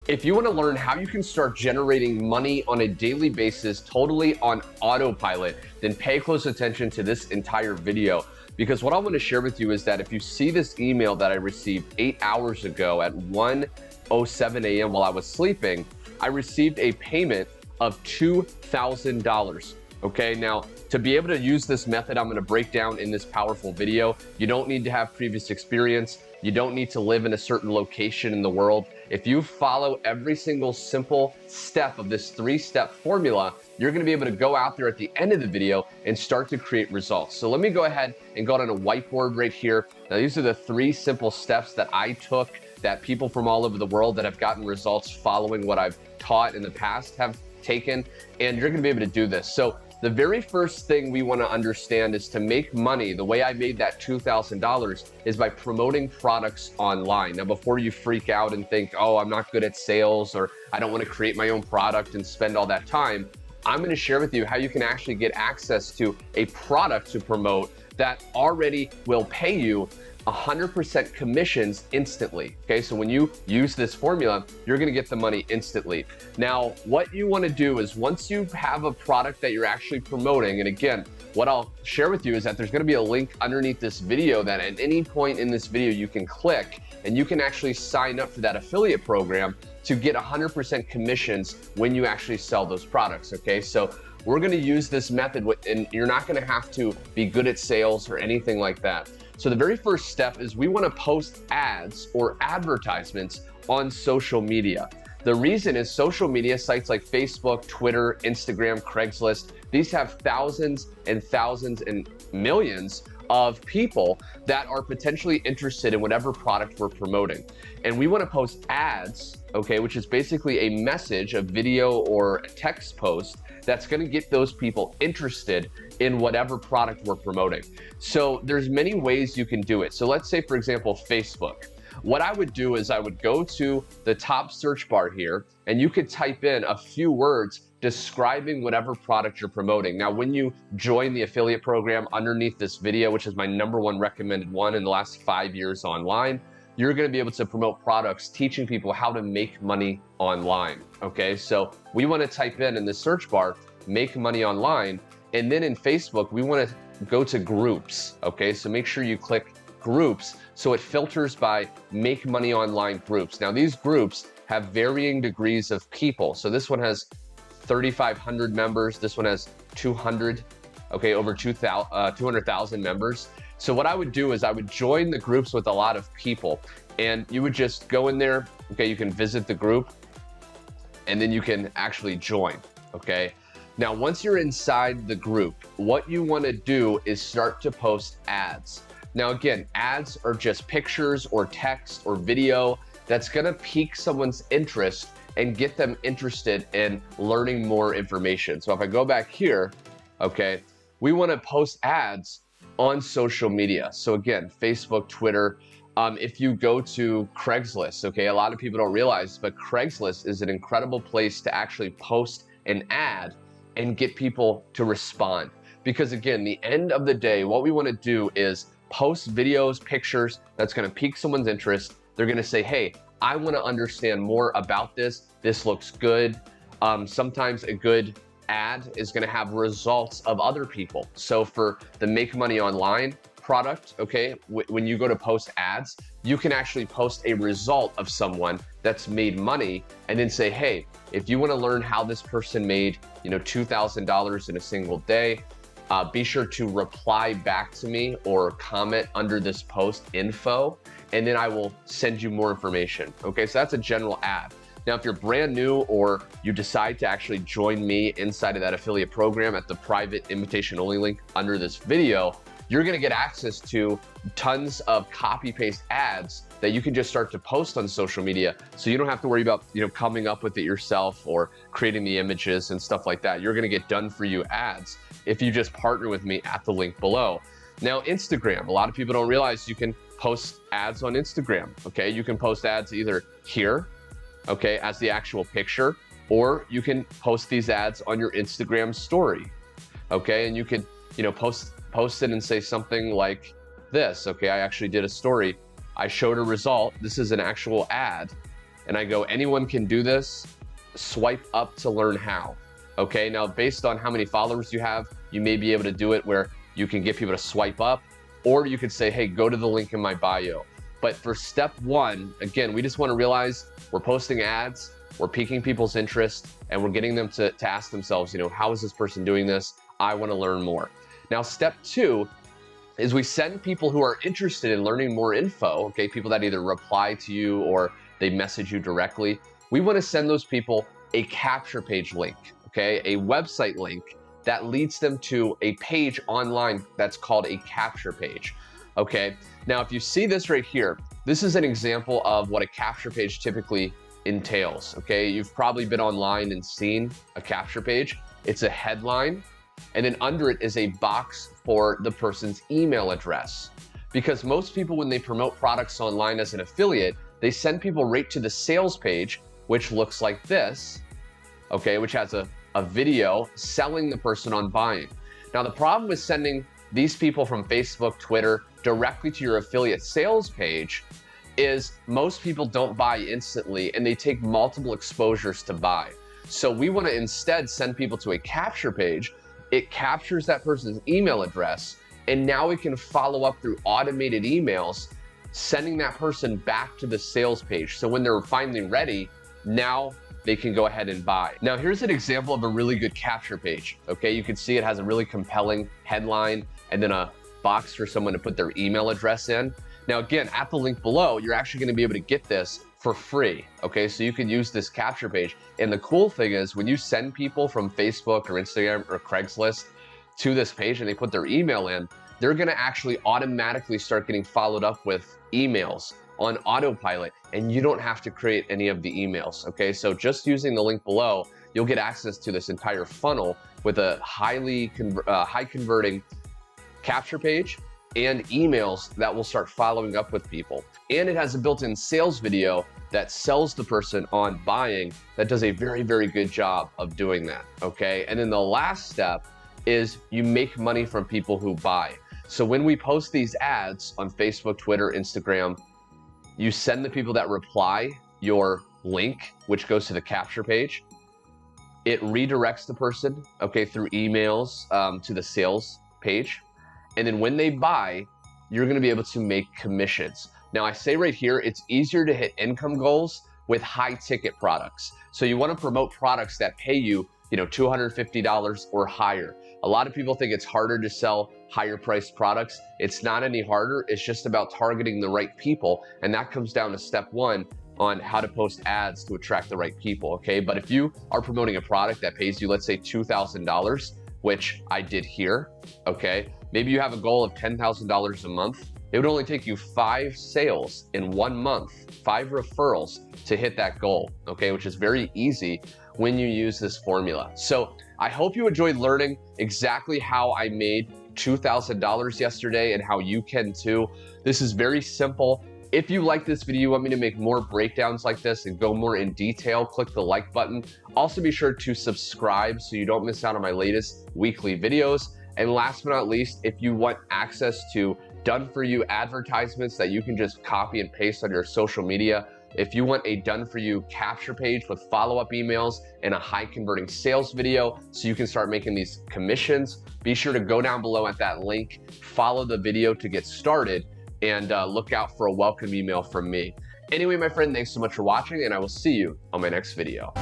If you want to learn how you can start generating money on a daily basis totally on autopilot, then pay close attention to this entire video, because what I want to share with you is that if you see this email that I received 8 hours ago at 1:07 a.m. while I was sleeping, I received a payment of $2,000. Okay, now to be able to use this method I'm going to break down in this powerful video, you don't need to have previous experience. You don't need to live in a certain location in the world. If you follow every single simple step of this 3-step formula, you're going to be able to go out there at the end of the video and start to create results. So let me go ahead and go on a whiteboard right here. Now, these are the 3 simple steps that I took that people from all over the world that have gotten results following what I've taught in the past have taken, and you're going to be able to do this. So the very first thing we want to understand is to make money. The way I made that $2,000 is by promoting products online. Now, before you freak out and think, oh, I'm not good at sales, or I don't want to create my own product and spend all that time, I'm going to share with you how you can actually get access to a product to promote that already will pay you 100% commissions instantly. Okay, so when you use this formula, you're gonna get the money instantly. Now, what you wanna do is once you have a product that you're actually promoting, and again, what I'll share with you is that there's gonna be a link underneath this video that at any point in this video you can click and you can actually sign up for that affiliate program to get 100% commissions when you actually sell those products, okay? So we're gonna use this method and you're not gonna have to be good at sales or anything like that. So the very first step is we want to post ads or advertisements on social media. The reason is social media sites like Facebook, Twitter, Instagram, Craigslist, these have thousands and thousands and millions of people that are potentially interested in whatever product we're promoting. And we want to post ads, okay, which is basically a message, a video or a text post that's going to get those people interested in whatever product we're promoting. So there's many ways you can do it. So let's say, for example, Facebook. What I would do is I would go to the top search bar here and you could type in a few words describing whatever product you're promoting. Now, when you join the affiliate program underneath this video, which is my #1 recommended one in the last 5 years online, you're going to be able to promote products teaching people how to make money online. Okay, so we want to type in the search bar, make money online. And then in Facebook, we want to go to groups. Okay, so make sure you click groups so it filters by make money online groups. Now, these groups have varying degrees of people. So this one has 3,500 members. This one has 200, okay, over 200,000 members. So what I would do is I would join the groups with a lot of people, and you would just go in there. Okay, you can visit the group and then you can actually join. Okay. Now, once you're inside the group, what you want to do is start to post ads. Now, again, ads are just pictures or text or video that's going to pique someone's interest and get them interested in learning more information. So if I go back here, okay, we want to post ads on social media. So again, Facebook, Twitter. If you go to Craigslist, okay, a lot of people don't realize, but Craigslist is an incredible place to actually post an ad and get people to respond. Because again, the end of the day, what we want to do is post videos, pictures that's going to pique someone's interest. They're going to say, hey, I want to understand more about this. This looks good. Sometimes a good ad is going to have results of other people. So for the Make Money Online product, okay, when you go to post ads, you can actually post a result of someone that's made money and then say, hey, if you want to learn how this person made, $2,000 in a single day, be sure to reply back to me or comment under this post info, and then I will send you more information. Okay, so that's a general ad. Now, if you're brand new or you decide to actually join me inside of that affiliate program at the private invitation only link under this video, you're gonna get access to tons of copy paste ads that you can just start to post on social media. So you don't have to worry about, coming up with it yourself or creating the images and stuff like that. You're gonna get done for you ads if you just partner with me at the link below. Now, Instagram, a lot of people don't realize you can post ads on Instagram, okay? You can post ads either here, okay, as the actual picture, or you can post these ads on your Instagram story, okay? And you can, post it and say something like this, okay? I actually did a story. I showed a result. This is an actual ad, and I go, anyone can do this, swipe up to learn how. Okay, now based on how many followers you have, you may be able to do it where you can get people to swipe up, or you could say, hey, go to the link in my bio. But for step one, again, we just want to realize we're posting ads, we're piquing people's interest, and we're getting them to ask themselves, you know, how is this person doing this? I want to learn more. Now, step two is we send people who are interested in learning more info, okay, people that either reply to you or they message you directly. We want to send those people a capture page link, okay, a website link that leads them to a page online that's called a capture page, okay? Now, if you see this right here, this is an example of what a capture page typically entails, okay? You've probably been online and seen a capture page. It's a headline, and then under it is a box for the person's email address. Because most people, when they promote products online as an affiliate, they send people right to the sales page, which looks like this, okay, which has a video selling the person on buying. Now, the problem with sending these people from Facebook, Twitter, directly to your affiliate sales page is most people don't buy instantly and they take multiple exposures to buy. So we want to instead send people to a capture page. It captures that person's email address, and now we can follow up through automated emails, sending that person back to the sales page. So when they're finally ready, now they can go ahead and buy. Now, here's an example of a really good capture page. Okay, you can see it has a really compelling headline and then a box for someone to put their email address in. Now, again, at the link below, you're actually gonna be able to get this for free, okay? So you can use this capture page. And the cool thing is when you send people from Facebook or Instagram or Craigslist to this page and they put their email in, they're gonna actually automatically start getting followed up with emails on autopilot, and you don't have to create any of the emails, okay? So just using the link below, you'll get access to this entire funnel with a high converting capture page and emails that will start following up with people. And it has a built-in sales video that sells the person on buying that does a very, very good job of doing that, okay? And then the last step is you make money from people who buy. So when we post these ads on Facebook, Twitter, Instagram, you send the people that reply your link, which goes to the capture page. It redirects the person, okay, through emails to the sales page. And then when they buy, you're gonna be able to make commissions. Now, I say right here, it's easier to hit income goals with high ticket products. So you wanna promote products that pay you, $250 or higher. A lot of people think it's harder to sell higher priced products. It's not any harder. It's just about targeting the right people. And that comes down to step one on how to post ads to attract the right people, okay? But if you are promoting a product that pays you, let's say $2,000, which I did here, okay? Maybe you have a goal of $10,000 a month. It would only take you 5 sales in 1 month, 5 referrals to hit that goal, okay? Which is very easy when you use this formula. So I hope you enjoyed learning exactly how I made $2,000 yesterday and how you can too. This is very simple. If you like this video, you want me to make more breakdowns like this and go more in detail, click the like button. Also be sure to subscribe so you don't miss out on my latest weekly videos. And last but not least, if you want access to done-for-you advertisements that you can just copy and paste on your social media, if you want a done-for-you capture page with follow-up emails and a high-converting sales video so you can start making these commissions, be sure to go down below at that link, follow the video to get started, and look out for a welcome email from me. Anyway, my friend, thanks so much for watching, and I will see you on my next video.